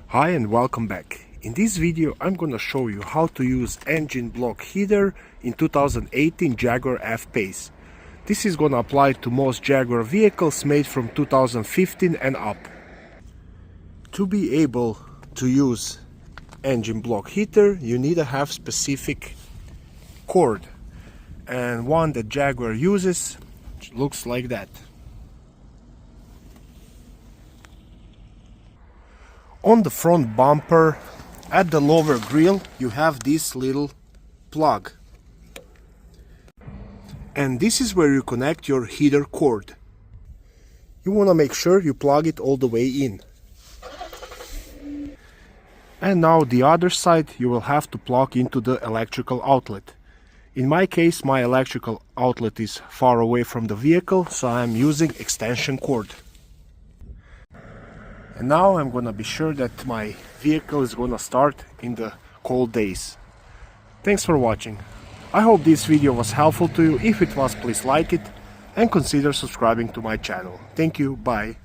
Hi and welcome back. In this video I'm gonna show you how to use engine block heater in 2018 Jaguar F-Pace. This is gonna apply to most Jaguar vehicles made from 2015 and up. To be able to use engine block heater you need to have specific cord, and one that Jaguar uses looks like that. On the front bumper at the lower grille you have this little plug, and this is where you connect your heater cord. You want to make sure you plug it all the way in. And now the other side you will have to plug into the electrical outlet. In my case my electrical outlet is far away from the vehicle, so I am using extension cord. And now I'm gonna be sure that my vehicle is gonna start in the cold days. Thanks for watching. I hope this video was helpful to you. If it was, please like it and consider subscribing to my channel. Thank you, bye.